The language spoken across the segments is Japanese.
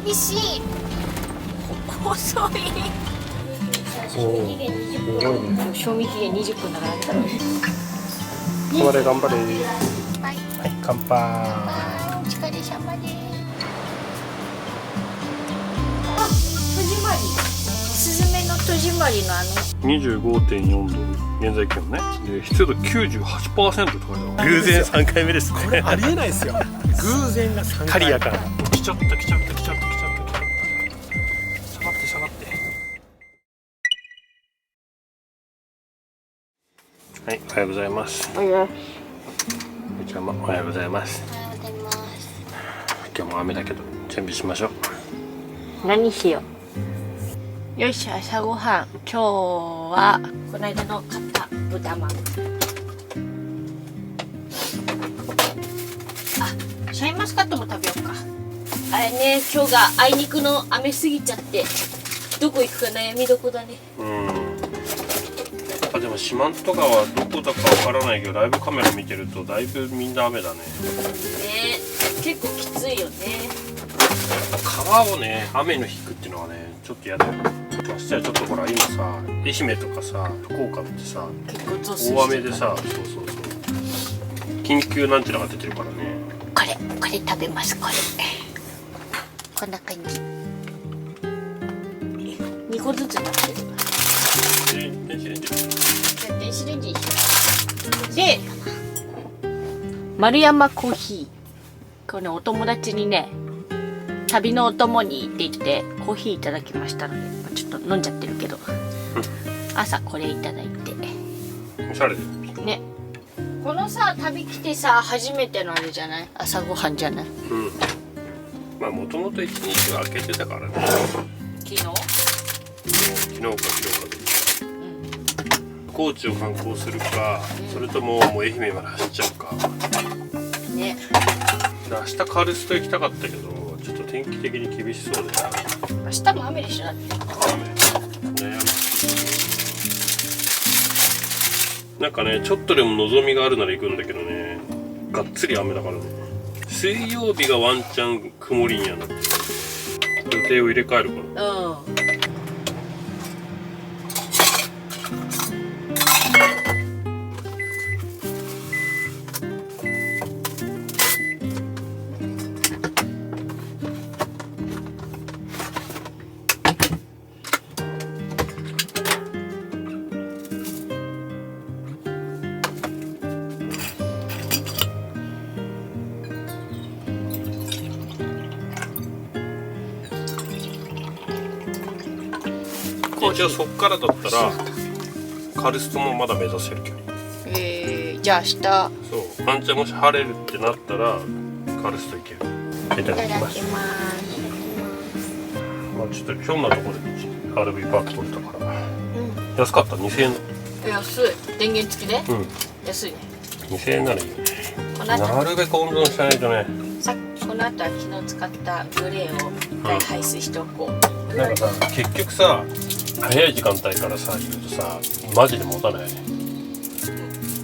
厳しい。遅い。賞味期限20分だから。頑張れ頑張れ。はい、はい、乾杯。お疲れ様です。あ、戸締まり。スズメの戸締まりの25.4度、現在気温ね。で、湿度 98% とかで偶然3回目ですね。これありえないですよ。偶然が3回。カリアから来ちゃった来ちゃった来ちゃった来ちゃった来ちゃった。下がって下がって。はい、おはようございます。おや。ちゃんもおはようございます。おはようございます。今日も雨だけど準備しましょう。何しよう。よし、朝ごはん。今日はこの間の買った豚まん。あ、シャインマスカットも食べようか。あれね、今日があいにくの雨すぎちゃってどこ行くか悩みどこだね。あ、でも四万十川どこだかわからないけどライブカメラ見てるとだいぶみんな雨だね。ね、結構きついよね。川をね雨の引くっていうのはねちょっと嫌だよ。ましてやちょっとほら今さ愛媛とかさ福岡ってさ結構増水してる大雨でさ、そう緊急なんちゃらが出てるからね。これ食べます。こんな感じ。2個ずつなってる。電子レンジ電子レンジで丸山コーヒー、このお友達にね旅のお供にって言ってコーヒーいただきましたのでちょっと飲んじゃってるけど朝これいただいておしゃれでね。このさ旅来てさ初めてのあれじゃない、朝ごはんじゃない。まあもともと一日は空けてたからね。昨日昨日か高知を観光するか、それとももう愛媛まで走っちゃうかね。で明日カルスト行きたかったけどちょっと天気的に厳しそうでさ。明日も雨でしょだって。悩ましい。なんかねちょっとでも望みがあるなら行くんだけどね、がっつり雨だからね。水曜日がワンチャン曇りにはなってる。予定を入れ替えるから。一応そっからだったらカルストもまだ目指せるけど。じゃあ明日。そう、ワンチャンもし晴れるってなったらカルスト行ける。いただきます。まあちょっとひょんなところで RV パーク取れたから、安かった。2000円。安い。電源付きで、安いね。2000円ならいいよね。なるべく温存しないとね。この後は昨日使ったグレーを一回排水しておこう。なんかさ結局さ早い時間帯からさ言うとさマジで持たないよね。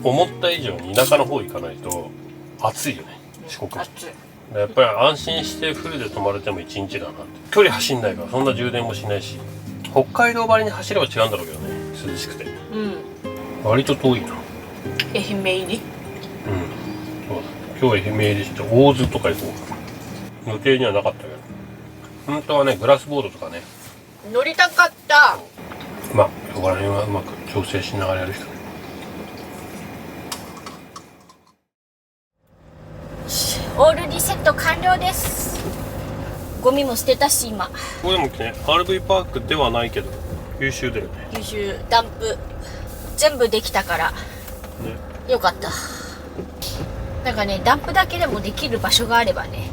思った以上に田舎の方行かないと暑いよね、四国。暑い。やっぱり安心してフルで泊まれても1日だなって。距離走んないからそんな充電もしないし、北海道張りに走れば違うんだろうけどね、涼しくて。割と遠いな。愛媛入り。そうだ。今日愛媛入りして大津とか行こうかな。予定にはなかったけど本当はねグラスボードとかね乗りたかった。まあそこら辺はうまく調整しながらやるしかない。オールリセット完了です。ゴミも捨てたし今。ここでもね RV パークではないけど優秀だよね。優秀。ダンプ全部できたから、よかった。なんかねダンプだけでもできる場所があればね、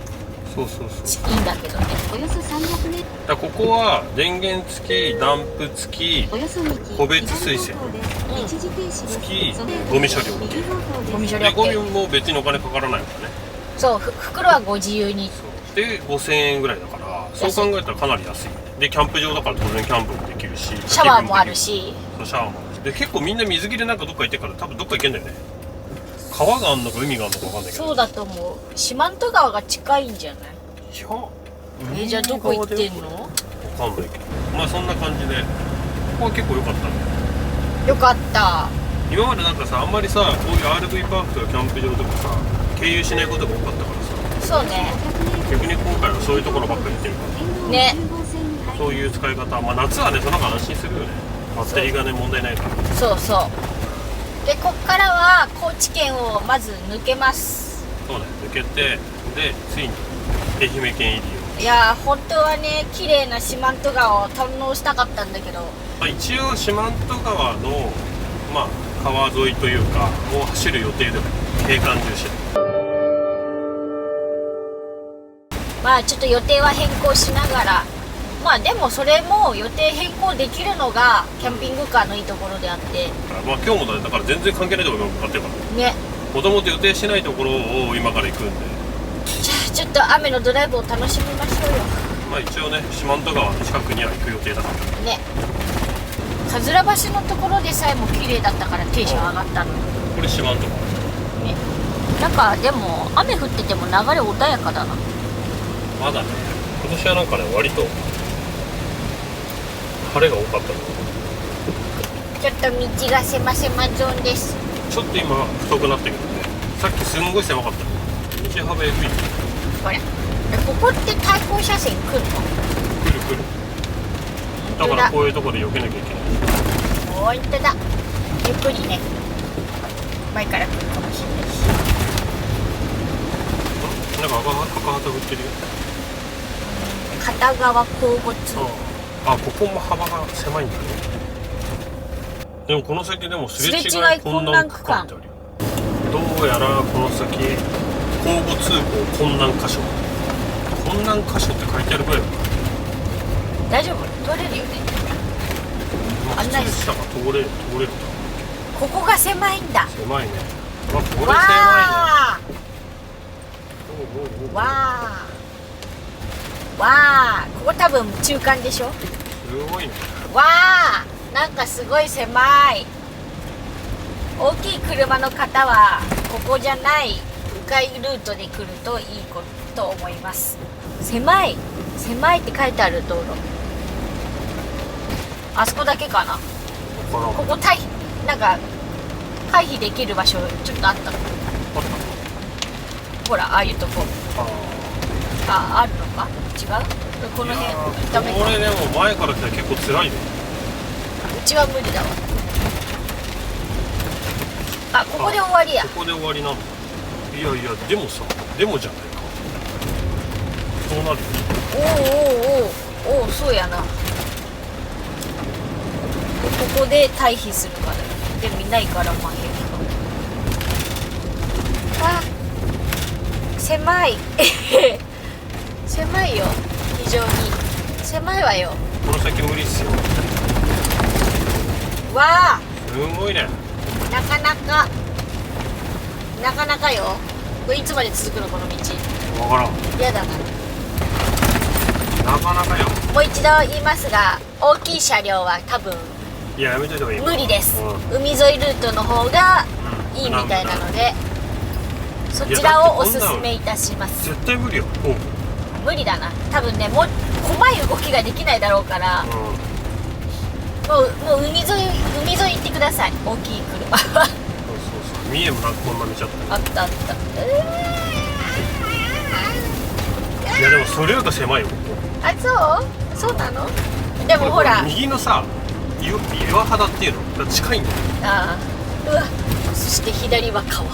そういいんだけどね。およそ300メートル。ここは電源付き、ダンプ付き、個別水洗付き、ゴミ処理 OK。 ゴミ処理で OK。 ゴミも別にお金かからないからね。そう、袋はご自由に。で5000円ぐらいだから、そう考えたらかなり安い。でキャンプ場だから当然キャンプもできるし、シャワーもあるし。シャワーもあるし。で結構みんな水着でなんかどっか行ってから多分どっか行けんだよね。川があんのか海があんのか分かんないけど。そうだと思う。四万十川が近いんじゃない。いやじゃあどこ行ってんの？わかんないけど、まあそんな感じでここは結構良かったね。よかった。今までなんかさ、あんまりさ、こういう RV パークとかキャンプ場とかさ経由しないことが多かったからさ、そうね。逆に今回はそういうところばっかり行ってるからね。そういう使い方、まあ夏はねその方が安心するよね。バッテリーがね問題ないから。そうそう。でこっからは高知県をまず抜けます。そうね、抜けて、でついに愛媛県入りを。いやー本当はね綺麗な四万十川を堪能したかったんだけど、まあ、一応四万十川の、まあ、川沿いというかを走る予定でも景観重視で。まあちょっと予定は変更しながら、まあでもそれも予定変更できるのがキャンピングカーのいいところであって、まあ今日もだから全然関係ないところに向かってるからね。もともと予定してないところを今から行くんで、じゃあちょっと雨のドライブを楽しみましょうよ。まあ一応ね四万十川の近くには行く予定だからね。かずら橋のところでさえも綺麗だったからテンション上がったの。これ四万十川ね。なんかでも雨降ってても流れ穏やかだな。まだね、今年はなんかね割と晴れが多かったの。ちょっと道が狭狭ゾーンです。ちょっと今太くなってるけどね、さっきすんごい狭かった。道幅えぐい。これここって対向車線来るの？来る来る。だからこういうところで避けなきゃいけない。本当だ。ゆっくりね。前から来るかもしれないし。なんか赤旗振ってるよ。片側交互通。あ、ここも幅が狭いんだね。でもこの先でもすれ違い困難区間ってあるよ。どうやらこの先交互通行困難箇所、困難箇所って書いてあるぐらいだから。大丈夫？通れるよね。まあ、案内普通車が通れるここが狭いんだ。狭いね。まあ、これ狭いね。わあおうおうおうわあわあ、ここ多分中間でしょ。すごいね。わあ、なんかすごい狭い。大きい車の方はここじゃない迂回ルートで来るといいと思います。狭い狭いって書いてある道路、あそこだけかな。わからん。ここなんか回避できる場所ちょっとあったの。ほらああいうとこあるのか違う。この辺ダメか。これでも前から来たら結構辛いね。うちは無理だわ。あ、ここで終わりや。ここで終わりなの。いやいや、でもさ、でもじゃないか。そうなるよ。おおそうやな。ここで退避するからでもいないからまあ平気か。あ、狭い狭いよ。非常に狭いわよ。この先無理っすよ。わあ、すごいね。なかなかよ。これいつまで続くのこの道。わからん。やだな。なかなかよ。もう一度言いますが、大きい車両は多分いや、やめといた方がいい。無理です、うん、海沿いルートの方がいいみたいなので、そちらをおすすめいたします。絶対無理よ。無理だな。多分ね、もう細い動きができないだろうから、もう海沿い行ってください。大きい車はそう三重もなんかこんな見ちゃった。あったあった。いやでもそれよりか狭いよここ。あ、そうなの。でもほら、右のさ岩肌っていうのが近いんだよ。ああ、うわ、そして左は川、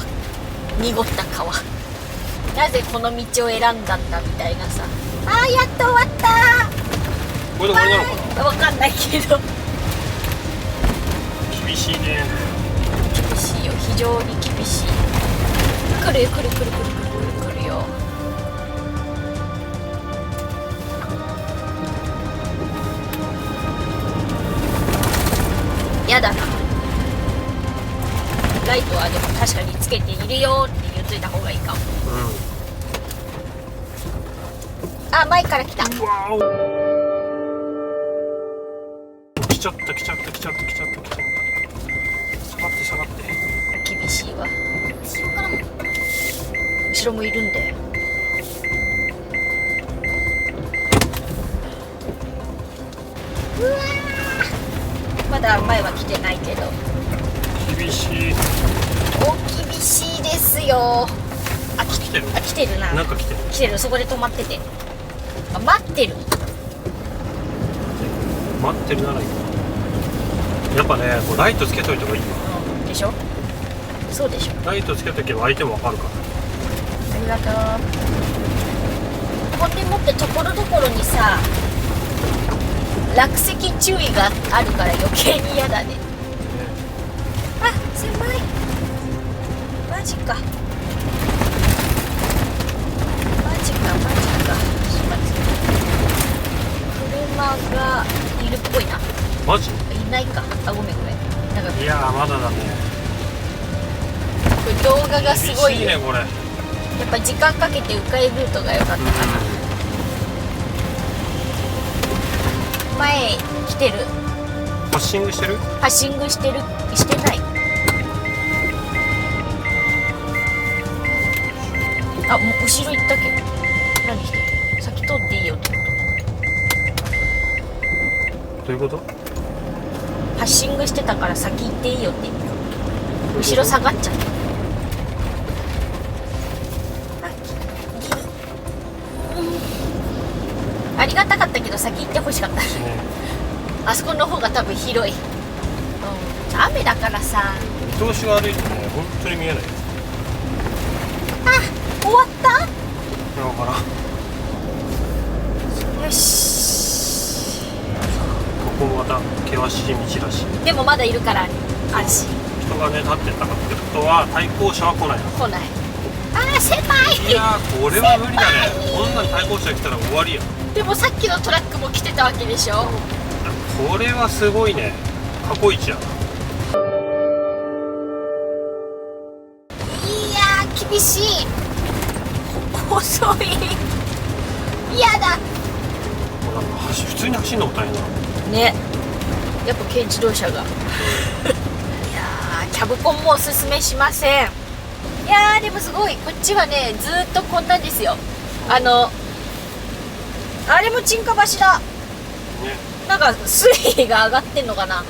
濁った川。なぜこの道を選んだんだみたいなさ。あー、やっと終わった。これで終わりなのかな。わかんないけど厳しいね。厳しいよ、非常に厳しい。来るよ来るよ。やだな。ライトはでも確かにつけているよって言っといた方がいいかも。あ、前から来た。うわー、来ちゃった。下がって厳しいわ。後ろもいるんだよ。うわー、まだ前は来てないけど。厳しい。お厳しいですよ。あ、来てる。あ、来てるな。なんか来てる。来てる。そこで止まってて。あ、待ってる。待ってるならいいわ。やっぱね、こうライトつけといた方がいいわ。でしょ。そうでしょ。ライトつけとけば相手もわかるから。ありがとう。ここでもってところどころにさ、落石注意があるから余計に嫌だね。あ、狭い。マジか。マジかマジか。車がいるっぽいな。マジ？いないか。あ、ごめんごめん。なんかいやーまだだね。これ動画がすごいよ。厳しいねこれ。やっぱ時間かけて迂回ルートが良かったかな。前来てる。パッシングしてる？パッシングしてる？してない。あ、もう後ろ行ったけど。何してる？先通っていいよってこどういうこと？と？パッシングしてたから先行っていいよって言った。後ろ下がっちゃった。ありがたかったけど先行ってほしかった。あそこの方が多分広い。雨だからさ。見通しが悪いとね、本当に見えない。あ、終わった？だからよし。ここもまた険しい道だし。でもまだいるから安心。人がね立ってたかってことは対向車は来ないの。来ない。あー狭い。いやーこれは無理だね。こんなに対向車来たら終わりや。でもさっきのトラックも来てたわけでしょ。これはすごいね。過去一やな。いやー厳しい。遅い。嫌だもうなんか普通に走るのも大変だな。ね。やっぱ軽自動車がいやーキャブコンもおすすめしません。いやーでもすごいこっちはねずーっとこんなんですよ。あれも沈下橋だ。ね。なんか水位が上がってんのかな。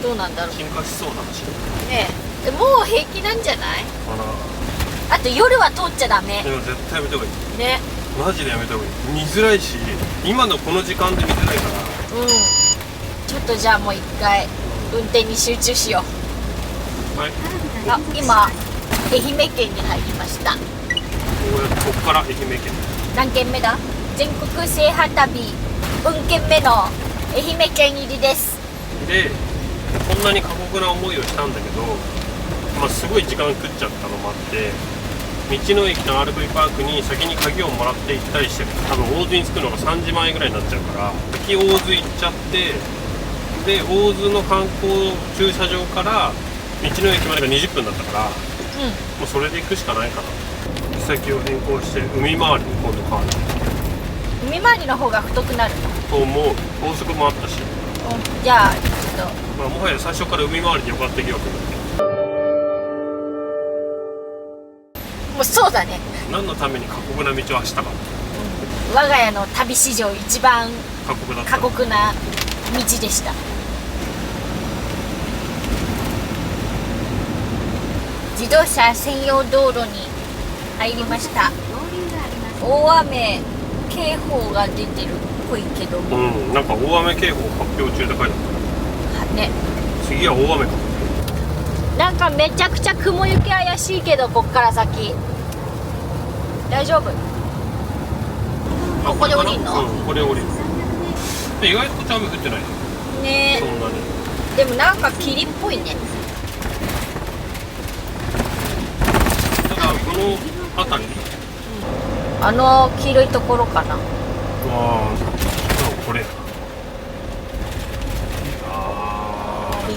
どうなんだろう進化しそうな話ね。えもう平気なんじゃない？かな。あと夜は通っちゃダメでも絶対やめた方がいい。ね。マジでやめた方がいい。見づらいし、今のこの時間で見づらいから。うん。ちょっとじゃあもう一回運転に集中しよう。はい。あ、今愛媛県に入りました。ここから愛媛県。何軒目だ？全国制覇旅4軒目の愛媛県入りです。で、こんなに過酷な思いをしたんだけど、まあすごい時間食っちゃったのもあって、道の駅の RV パークに先に鍵をもらって行ったりしてる。多分大津に着くのが3時前ぐらいになっちゃうから、先大津行っちゃって、で大津の観光駐車場から道の駅までが20分だったから、もうそれで行くしかないかな。行き先を変更して海回りに今度変わる。海回りの方が太くなるの？と思う。高速もあったし、じゃあちょっまあ、もはや最初から海回りでよかった気がする。ともうそうだね。何のために過酷な道を走ったか。我が家の旅史上一番過酷だった。過酷な道でした。自動車専用道路に入りました。大雨警報が出てるっぽいけども、なんか大雨警報発表中で書いてあったね。次は大雨か。なんかめちゃくちゃ雲行き怪しいけど、こっから先大丈夫？ここで降りんの？ここで降りる。で意外と雨降ってないね。そんなに。でもなんか霧っぽいね。ただこの辺り、あの黄色いところかな。あこれ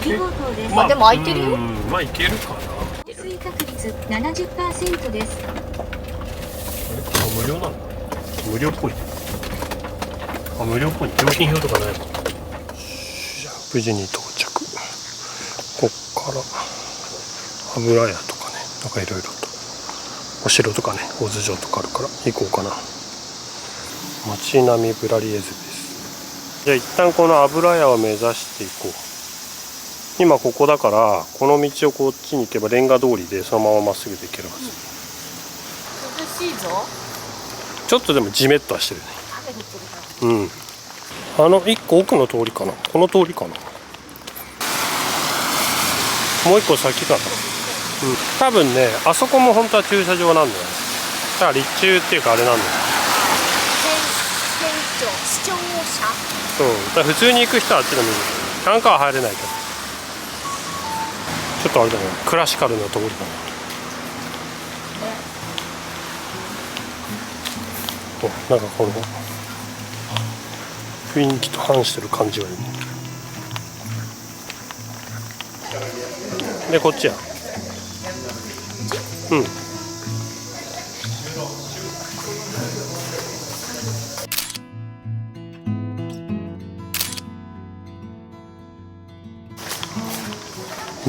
右方向です。あでも開いてるよ。まあいけるかな。水確率 70% です。無料なんだ。無料っぽい。無料っぽい。料金表とかないもん。無事に到着。こっから油屋とかね、なんかいろいろとお城とかね、大津城とかあるから行こうかな。街並みブラリエズです。じゃあ一旦この油屋を目指していこう。今ここだからこの道をこっちに行けばレンガ通りでそのまままっすぐで行けるはず。涼しいぞ。ちょっとでもジメッとはしてるね。雨降ってるから。うん。一個奥の通りかな。この通りかな。もう一個先かな。うん。多分ね、あそこも本当は駐車場なんだよ。だから立中っていうかあれなんだよ。視聴者。そう。だから普通に行く人はあっちの見る。なんかは入れないけど。ちょっとあれだね。クラシカルな通りかな。なんかこの雰囲気と反してる感じがいいね。でこっちや。うん。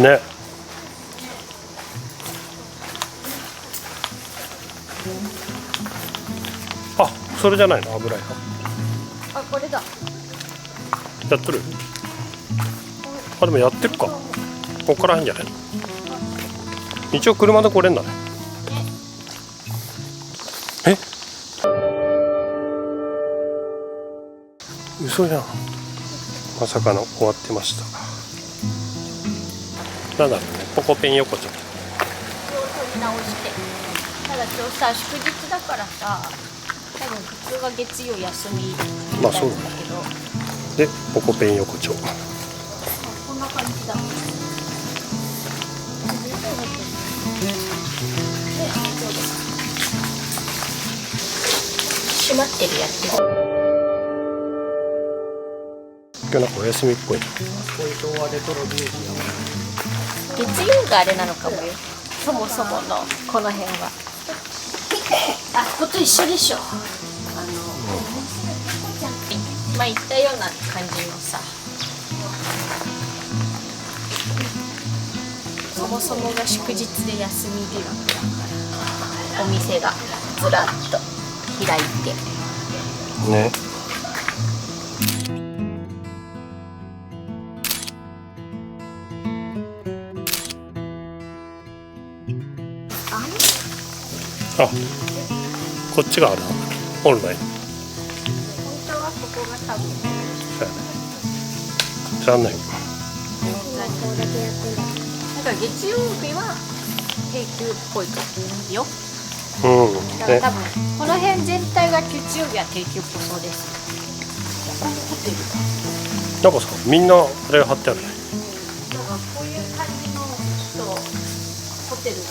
ね。あ、それじゃないの油屋。あ、これだ。やってる。あ、でもやってるか。ここからいいんじゃないの。一応車で来れんだね。え、嘘じゃん。まさかの終わってました。なんだろうね、ポコペン横丁。取り直して。ただ今日さ、祝日だからさ、多分普通は月曜休みみたいなんだけど、でポコペン横丁。こんな感じだ。閉まってるやつ。今日なんかお休みっぽい。月曜があれなのかもよ。そもそものこの辺は。あそこと一緒でしょ。まあ言ったような感じのさ。そもそもが祝日で休み日だからお店がずらっと開いてね。あ、こっちがあるな。本来。本当はここが多分そうやね。じゃあね。なんか月曜日は定休っぽいよ。うん。ね。だから多分この辺全体が月曜日は定休っぽそうです。なんかさ、みんなあれ貼ってあるね。なんかこういう感じのホテルが。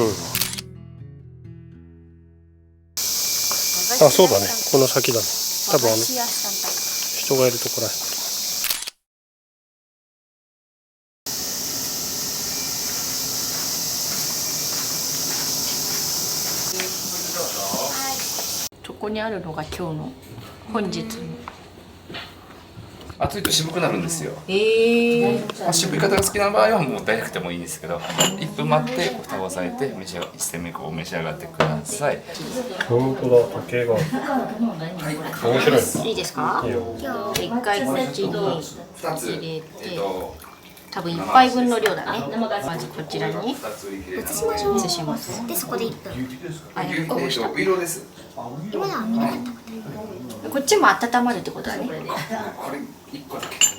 うん。あ、そうだね。この先だね。多分和菓子屋さんだ。人がいるところらへん。そこにあるのが今日の本日の。熱いと渋くなるんですよ。まあ、渋い方が好きな場合はもうダイレクトでもいいんですけど、1分待って蓋を押さえて1戦目お召し上がってください。本当だ、時計が。面白い。いいですか？一回こっちに2つ入れて、多分1杯分の量だね。まずこちらに移します。でそこで1分あ、こうした。色です。今のは見なかったこっちも温まるってことだね。これ1個だけです。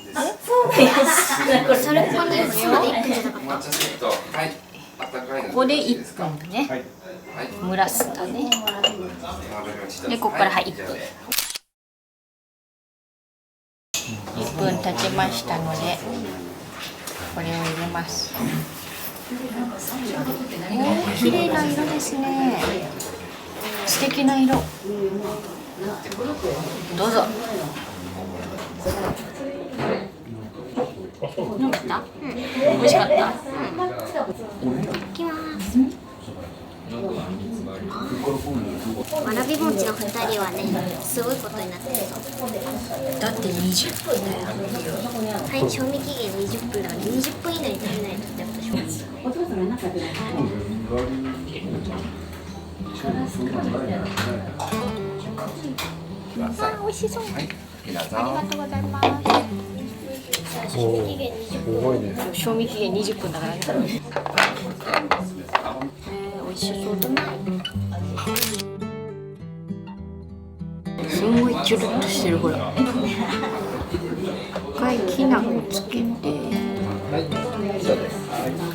それここにそこで1分じゃなかっ抹茶セット、はい。温かいのここで1分だね。蒸らすんだね。で、ここから1分。1分経ちましたので、これを入れます。綺麗な色ですね。素敵な色。どうぞ。どうだった？美味しかった。た。いきます。わらび餅の2人はねすごいことになってるぞ。だって20分だよ。はい、賞味期限20分だから20分以内に食べないとってやったでしょ。美味しそう。はい、入れどうぞ。ありがとうございます。おお、すごいね。賞味期限20分だからね。美味しそうだな。すごいチュルッとしてるこれ。一回きな粉つけて。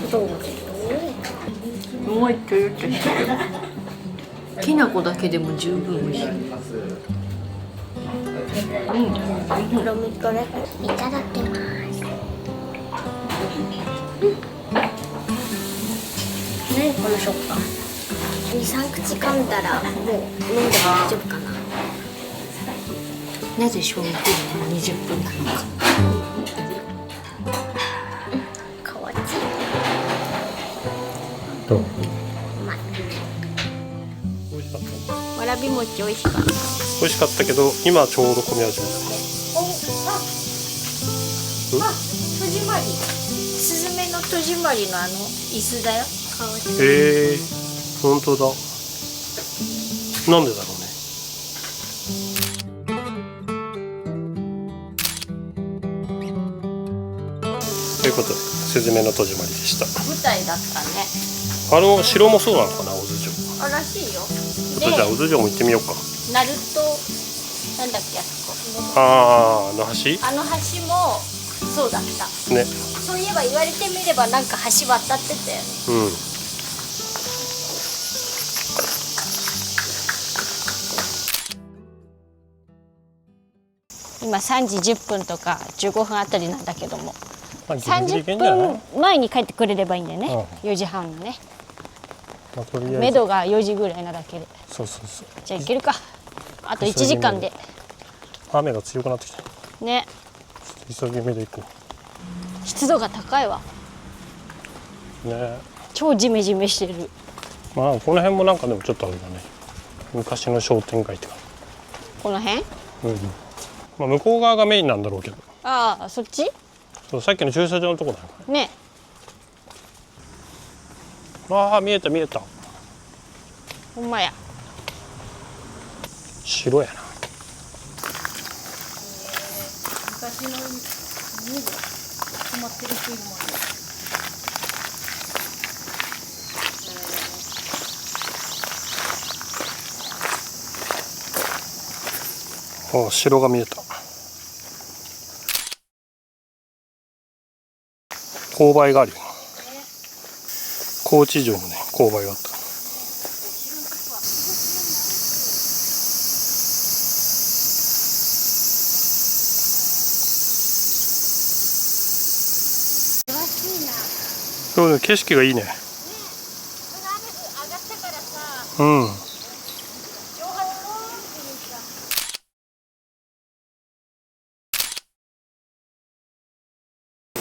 すごいチュルッとしてる。きな粉だけでも十分美味しい。黒みこれいただきます。何この食感。2、3口噛んだらもう飲んでも大丈夫かな。なぜ賞味期限20分なのか。かわいい。どう？わらび餅美味しかった。美味しかったけど、今ちょうど混み始めた。戸締まり。スズメの戸締まりの椅子だよ。かわいい。本当だ。なんでだろうね。ということで、スズメの戸締まりでした。舞台だったね。城もそうなのかな、小津城。あらしいよ。ちょっとじゃあ小津城も行ってみようか。ナルトなんだっけあそこ。あの橋？あの橋もそうだった。ね。そういえば言われてみればなんか橋渡ってたよね。うん。今3時10分とか15分あたりなんだけども、まあ、ギリギリいけ30んじゃない？分前に帰ってくれればいいんだよね。4時半のね。まあ、とりあえず目処が4時ぐらいなだけで。そうそうそう。じゃあ行けるか。あと1時間で。雨が強くなってきた。ね。急ぎ目で行く。湿度が高いわ。ね。超ジメジメしてる。まあこの辺もなんかでもちょっとあれだね。昔の商店街ってか。この辺？うん。まあ向こう側がメインなんだろうけど。ああ、そっち？そうさっきの駐車場のとこだよ。ね。ああ見えた見えた。ほんまや。白やな。昔の家で泊まってる人いるもんね。ああ城が見えた。勾配があるよ。高知城のね勾配があった。そうね、景色がいいね。うん。こ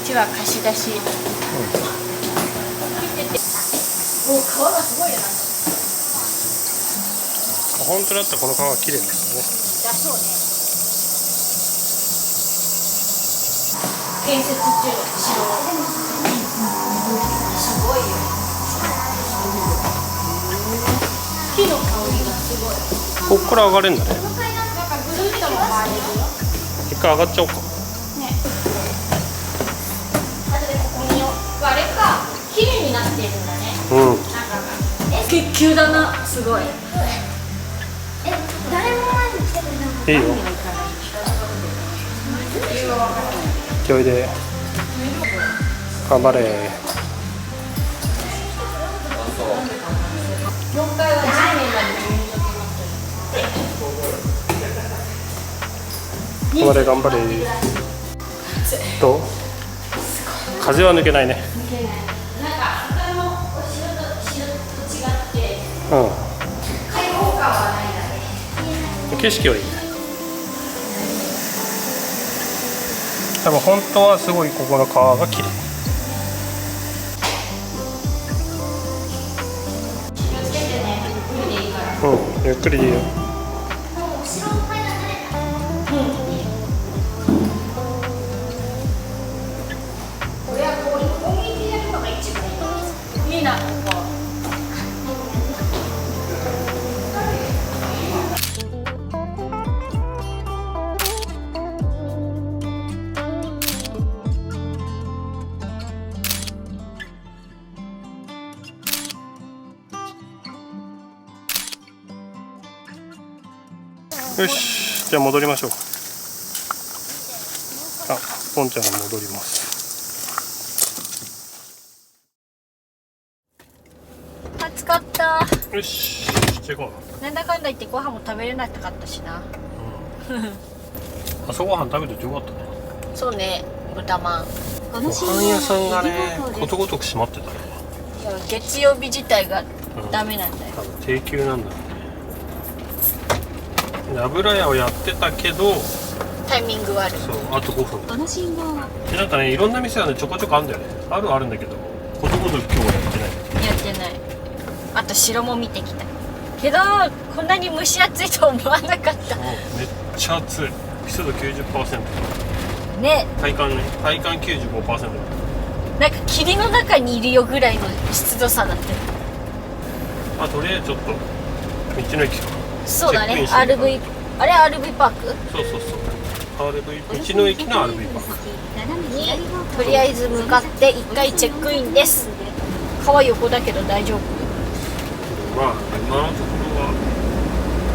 っちは貸し出し。もう川がすごいよな。本当だったらこの川が綺麗ですよね。だそうね。建設中の城。すごいよ。木の香りがすごい。こっから上がれんだね。なんかぐるっと回れるよ。一回上がっちゃおうか。ね。あとでここ見よう。あれか。綺麗になってるんだね。うん。中が。結球だな。すごい。誰も前に来てくれない。いいよ。勢いで。頑張れ。4階は10年まで頑張れ頑張れ。どう？風は抜けないね。なんか他のお城と違ってう開放感はないだね。ん。景色はいいね。多分本当はすごいここの川が綺麗。うん、ゆっくりでいいよ。これはこういう雰囲気でやるのが一番いい。いいな、ここ。よし、じゃあ戻りましょう。あ、ポンちゃんに戻ります。暑かった。よし、じゃあ行こう。なんだかんだ言ってご飯も食べれなかったしな。朝ごはん食べててよかったね。そうね、豚まん。この信ご飯屋さん号はがね右方向です。ことごとく閉まってたね。いや月曜日自体がダメなんだよ。多分定休なんだろうね。油屋をやってたけど、タイミング悪い。そう、あと5分。この信号はでなんかね、いろんな店はね、ちょこちょこあるんだよね。あるんだけど、ことごとく今日はやってない。やってない。あと白も見てきた。けどこんなに蒸し暑いと思わなかった。もうめっちゃ暑い。湿度 90%。ね、体感 95%。なんか霧の中にいるよぐらいの湿度差だって。まあとりあえずちょっと道の駅か。そうだね。チェックインして RV あれ RV パークそうそうそう。RV 道の駅の RV パーク。にとりあえず向かって1回チェックインです。川横だけど大丈夫。まあ今のところは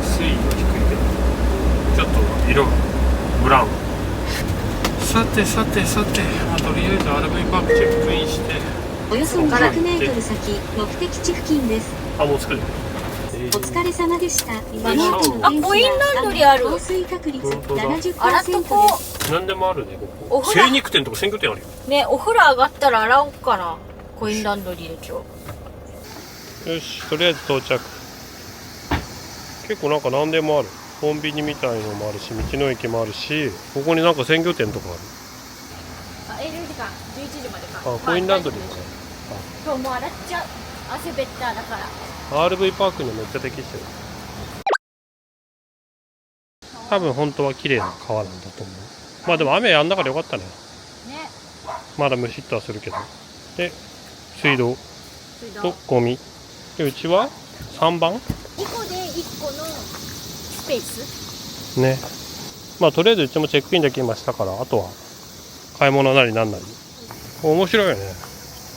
水位は低いけど、ちょっと色がブラウン。さて、まあ、とりあえず RV パークチェックインして、およそ200メートル先目的地付近です。あ、もう作る。お疲れ様でした。あコインランドリーある。降水確率本当だ70%洗っとこです。何でもあるね、ここ。お風呂精肉店とか鮮魚店あるよ。う。ね、お風呂上がったら洗おうかな。コインランドリーで今日。よし、とりあえず到着。結構なんか何でもある。コンビニみたいのもあるし、道の駅もあるし、ここになんか鮮魚店とかある。あ、営業時間11時までか。あ、コインランドリーだね。今日もう洗っちゃう。汗べっただから。RV パークにめっちゃ適してる。多分本当は綺麗な川なんだと思う。まあでも雨やんだからよかったね。ね。まだムシッとはするけど。で、水道水道とゴミ。で、うちは3番2個で1個のスペース。ね。まあとりあえずうちもチェックインできましたから、あとは買い物なりなんなり。面白いよね。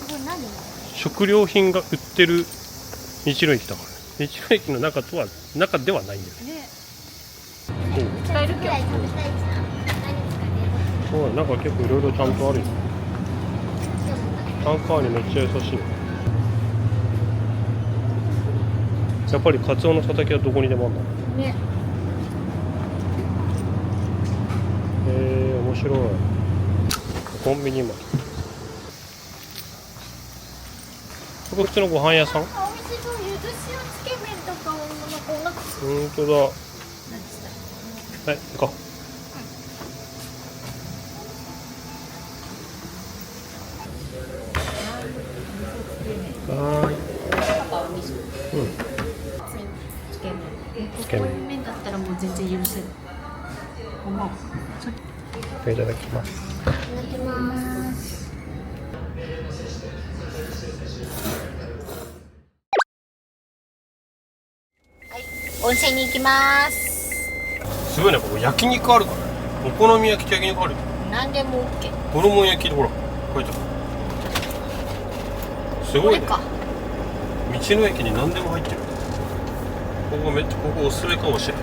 これ何？食料品が売ってる道の駅だから。道の駅の中ではないんだよね。ね。どう？使えるけど。そう、なんか結構いろいろちゃんとあるよ。タンカーにめっちゃ優しいよ。やっぱりカツオのたたきはどこにでもあるんだ。ね。面白い。コンビニも。ここ普通のご飯屋さん？お店のゆず塩つけ麺とかこんな。本当だ。はい、行こう。はーい。つけ麺。つけ麺こういう麺だったらもう全然許せる。思う。いただきます。いただきます温泉に行きます。すごいね、ここ焼肉あるからね。お好み焼きと焼肉あるよ。何でも OK。ホルモン焼きでほら、書いてある。すごいね。これか。道の駅に何でも入ってる。ここおすすめかもしれない。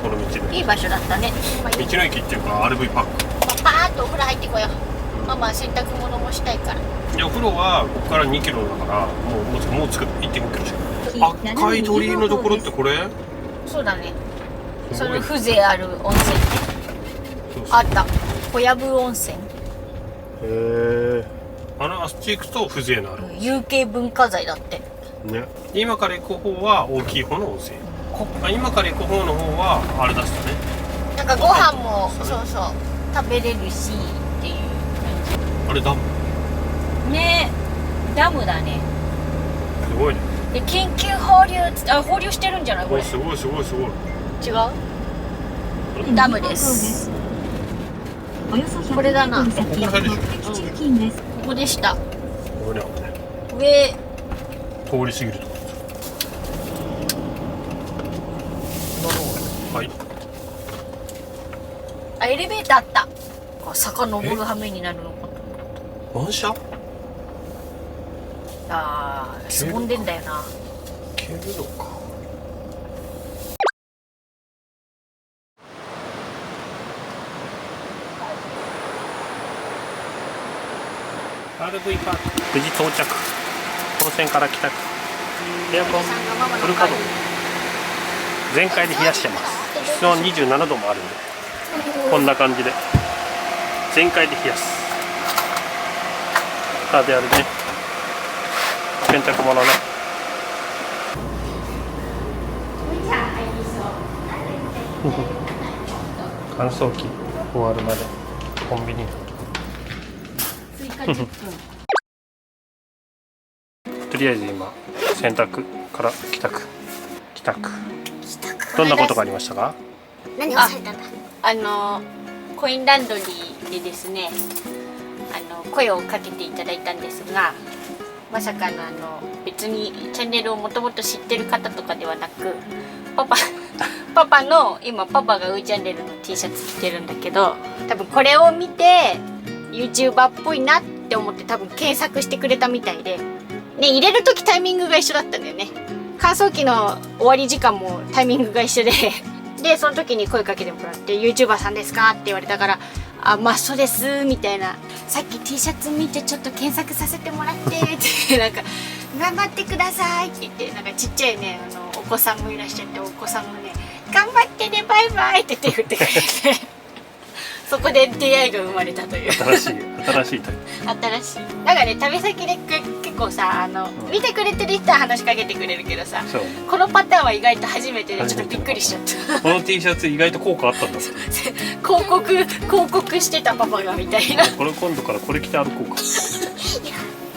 この道の駅。いい場所だったね。まあいい道の駅っていうか RV パーク。パーッとお風呂入ってこよう。ママ洗濯物もしたいから。でお風呂はここから2キロだからもう作って 1.5 キロしかない。赤い鳥居のところってこれ？そうだね。そすごいの風情ある温泉ね。そうそうあった。小籔温泉。へえ。あっち行くと風情のある。有形文化財だって。ね。今から行く方は大きい方の温泉。今から行く方の方はあれだしたね。なんかご飯もそうそうそう食べれるしっていうあれダム。ね。ダムだね。すごいね。で緊急放流放流してるんじゃないこれ。すごい。違う？ダムです。およそ100これだなメートル先目的地付近です。ここでした。ここにあるね。上通り過ぎるところ。はい。あエレベーターあった。坂登る羽目になるのかと。満車？すぼんでんだよな。行けるのか。RV パーク無事到着。温泉から帰宅。エアコンフル稼働全開で冷やしてます。室温27度もあるんでこんな感じで全開で冷やす。カーでやるね。洗濯物ね。乾燥機終わるまでコンビニ追加10分とりあえず今洗濯から帰宅。どんなことがありましたか？何忘れたんだ。コインランドリーでですね声をかけていただいたんですが、まさかの別にチャンネルをもともと知ってる方とかではなく、パパの今パパがウーチャンネルの T シャツ着てるんだけど、多分これを見て YouTuber っぽいなって思って多分検索してくれたみたいで、ね、入れる時タイミングが一緒だったんだよね。乾燥機の終わり時間もタイミングが一緒ででその時に声かけてもらって「YouTuber さんですか?」って言われたから「あ、まあそうです」みたいな「さっき T シャツ見てちょっと検索させてもらって」ってなんか「頑張ってください」って言って、なんかちっちゃいねお子さんもいらっしゃって、お子さんもね「頑張ってねバイバイ」って手振ってくれてそこで出会いが生まれたという新しいタイプ。新しいなんかね、旅先で結構さ見てくれてる人は話しかけてくれるけどさ、そうこのパターンは意外と初めてでちょっとびっくりしちゃったこの T シャツ意外と効果あったんだ広告してたパパがみたいなこれ今度からこれ着て歩こうか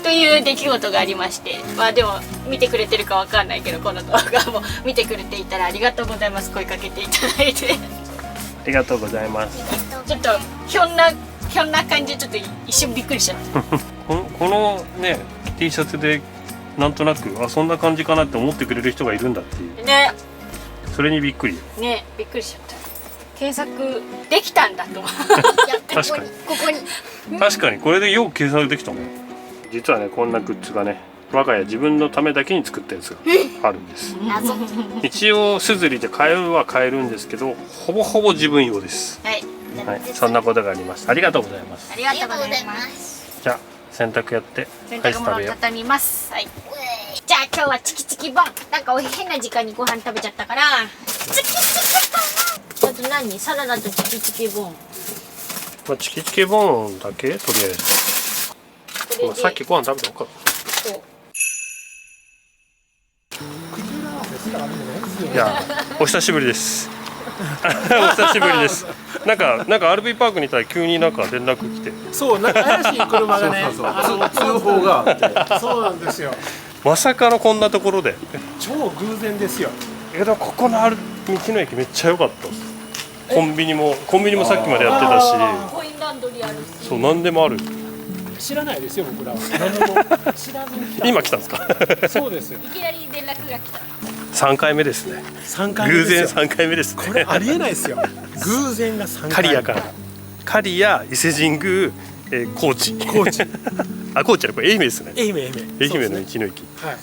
という出来事がありまして、まあでも見てくれてるかわかんないけど、この動画も見てくれていたらありがとうございます。声かけていただいてありがとうございます。ちょっとひょんな感じでちょっと一瞬びっくりしちゃったこのね T シャツでなんとなくそんな感じかなって思ってくれる人がいるんだっていうねそれにびっくり。ね、びっくりしちゃった。検索できたんだと思う確かにここに確かにこれでよく計算できたね。実はねこんなグッズがね我が家自分のためだけに作ったやつがあるんです謎一応すずりで買えるは買えるんですけど、ほぼほぼ自分用です。はい、はい、そんなことがありました。ありがとうございます。ありがとうございまますす。じゃあ洗濯やって洗濯アイス食べよう。物を畳みます。はい。じゃあ今日はチキチキボン。なんか変な時間にご飯食べちゃったからチキチキボン。あと何？サラダとチキチキボン。まあ、チキチキボーンだけとりあえず。これでさっきご飯食べたのか。そういや、お久しぶりです。お久しぶりです。なんか RV パークにいたら急になんか連絡来て。そう、なんか怪しい車がね、通報があって。そうなんですよ。まさかのこんなところで。超偶然ですよ。でもここのある道の駅めっちゃ良かった。コンビニもさっきまでやってたし、コインランドリーあるし。そう何でもある。知らないですよ、僕らは。何も知らずに今来たんですか。そうですよ。いきなり連絡が来た。3回目ですね。3回目偶然ですよ。 3回目ですね。これありえないですよ。偶然が3回目。カリヤから。カリヤ、伊勢神宮、高知。高知。高知じゃない、これ愛媛ですね。愛媛。愛媛の道の駅。はい。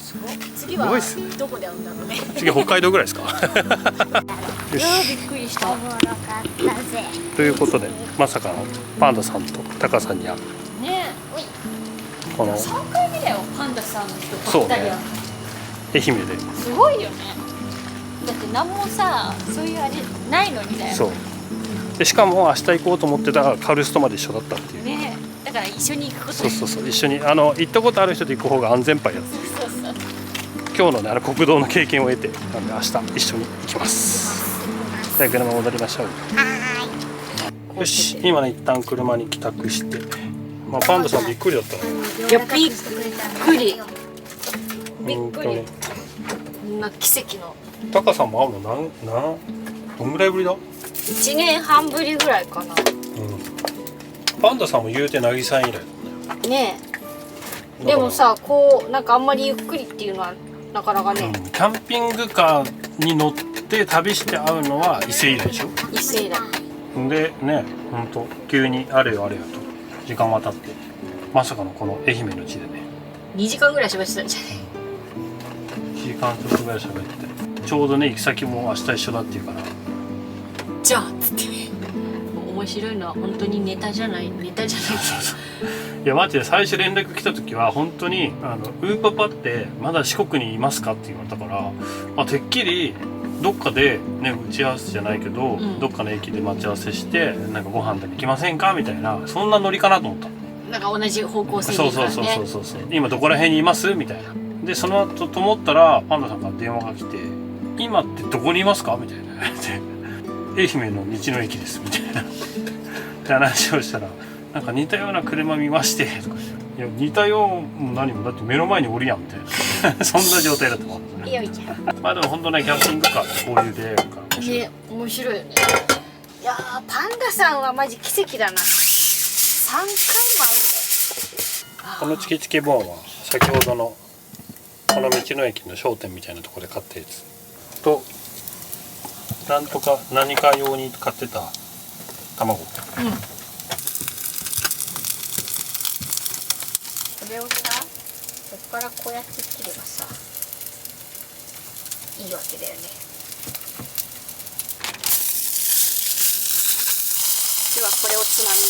次はすごいっすねどこで会うんだろうね。次北海道ぐらいですか。いやーびっくりした。おもろかったぜ。ということでまさかのパンダさんとタカさんに会うねこのえ、3回目だよパンダさんの人そうねばったりは。愛媛ですごいよね。だって何もさ、そういうあれないのにだよ。そうでしかも明日行こうと思ってたカルストまで一緒だったっていう。ねえ、だから一緒に行くことそう一緒に行ったことある人と行く方が安全牌だったそうそう今日のね国道の経験を得てなんで明日一緒に行きますじゃあ車戻りましょうよし今ね一旦車に帰宅してまあパンダさんびっくりだったねいやびっくりびっくりほんとねこんな奇跡のタカさんも会うのどんぐらいぶりだ1年半ぶりぐらいかな。パンダさんも言うてなぎさん以来だねねえ、でもさこうなんかあんまりゆっくりっていうのはなかなかね、キャンピングカーに乗って旅して会うのは伊勢以来でしょ一斉だ。でねほんと急にあれよあれよと時間渡ってまさかのこの愛媛の地でね2時間ぐらい喋ってたんじゃない。1時間ちょっとぐらい喋ってちょうどね行き先も明日一緒だっていうからじゃあっつって思面白いのは本当にネタじゃないいやマジで最初連絡来た時は本当にウーパパってまだ四国にいますかって言われたから、てっきりどっかでね打ち合わせじゃないけど、どっかの駅で待ち合わせしてなんかご飯食べに行きませんかみたいな、そんなノリかなと思ったの。なんか同じ方向性そうでいいからね。そう今どこら辺にいますみたいな。でその後と思ったらパンダさんから電話が来て「今ってどこにいますか?」みたいな愛媛の道の駅ですみたいなって話をしたら「なんか似たような車見まして」とか言って「いや似たようも何もだって目の前におるやん」みたいなそんな状態だったもんね。いやいやまあでも本当ねキャンピングカーってこういう出会いが面白い。ね、面白いよね。いやーパンダさんはマジ奇跡だな。3回も会うんだよ。このチキチキボーンは先ほどのこの道の駅の商店みたいなところで買ったやつとなんとか何か用に買ってた卵。これをさ、ここからこうやって切ればさいいわけだよね。ではこれをつまみに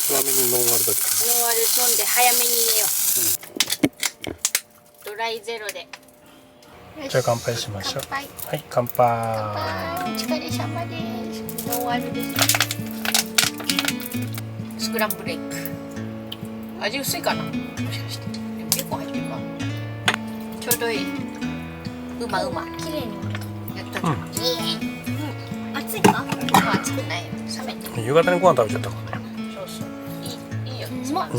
つまみにノンアルだけ。ノンアル飛んで早めに寝よう、ドライゼロで。じゃあ乾杯しましょう。乾杯。はい、乾杯。お疲れ様です。ノンアルです。スクランブルエッグ。味薄いかな。もしかして。でも結構入ってるか。ちょうどいい。うま。綺麗にやったじゃん。熱いか？熱くないよ。冷めてる。夕方にご飯食べちゃったからね。そうそう。いいよ。うまっ。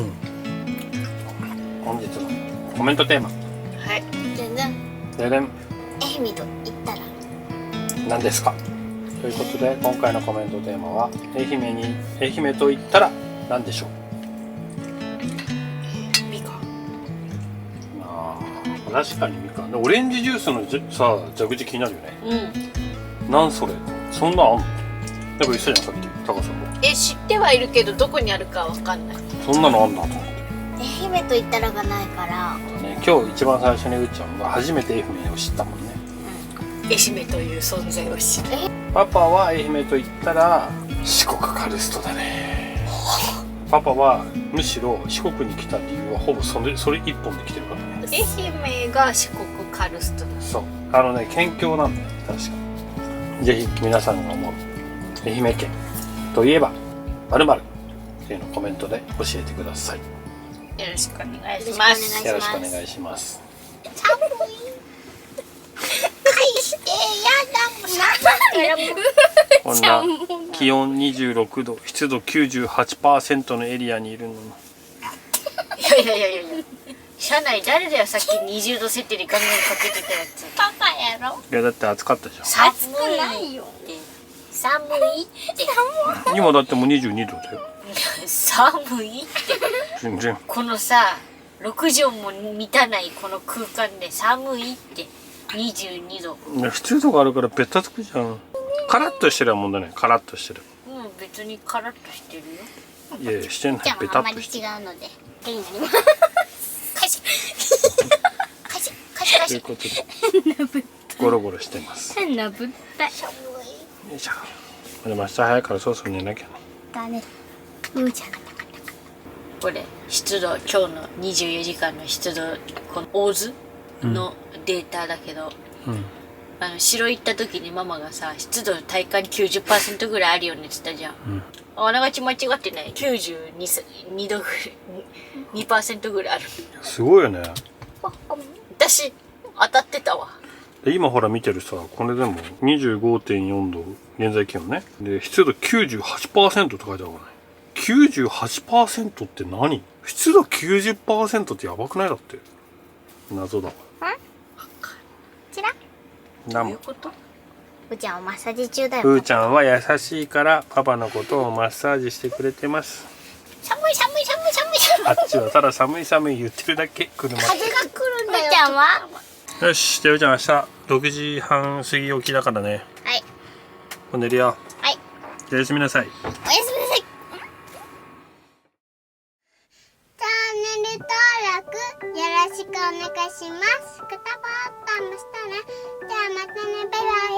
本日のコメントテーマ。はい。全然。ででん。愛媛と言ったら何ですか？ということで今回のコメントテーマは愛媛と言ったら何でしょう？みかん。確かにみかん。オレンジジュースのさ蛇口気になるよね。なんそれ？そんなんあんの？でも言ってたじゃんさっき高さんも。知ってはいるけどどこにあるかわかんない。そんなのあんだと思って。愛媛と言ったらがないからね、今日一番最初にうっちゃんが初めて愛媛を知ったもんね。愛媛という存在を知る。パパは愛媛と言ったら四国カルストだね。パパはむしろ四国に来た理由はほぼそれ一本で来てるからね。愛媛が四国カルストだ。そう県境なんだよ確かに。ぜひ皆さんが思う愛媛県といえば〇〇っていうのをコメントで教えてください。よろしくお願いします。よろしくお願いします。こんな気温26度湿度 98% のエリアにいるのに。いや車内誰だよさっき20度設定でガンガンかけてたやつ。パパやろ。いやだって暑かったじゃん。寒いよって寒いって今だってもう22度だよ。寒いって全然。このさ6畳も満たないこの空間で寒いって22度。湿度があるからベタつくじゃん。カラッとしてるもんだね。カラッとしてる。別にカラッとしてるよ。いやいやしてない。じゃあベタあんまりっとしてる。違うので手になりますカシということでゴロゴロしてます。なぶったいよいしょ。でも明日早いからそろそろ寝なきゃね。だねむーちゃんこれ湿度今日の24時間の湿度この大津のデータだけど、城行った時にママがさ湿度体感に 90% ぐらいあるよねって言ったじゃん、あながち間違ってない。92度ぐらい 2% ぐらいある。すごいよね。私当たってたわ。で今ほら見てるさこれでも 25.4 度現在気温ね。で湿度 98% って書いてあるからね。98% って何？湿度 90% ってやばくない？だって謎だわ。ちらどういうこと？うーちゃんはマッサージ中だよ。ふーちゃんは優しいからパパのことをマッサージしてくれてます。寒いあっちはただ寒い言ってるだけ。車風が来るんだよ。うーちゃんはよし、じゃあうーちゃん明日6時半過ぎ起きだからね。はい。もう寝るよ。はい。じゃあおやすみなさい。おやすみなさい。チャンネル登録よろしくお願いします。グッドボタンもしたね。じゃあまたね。バイバイ。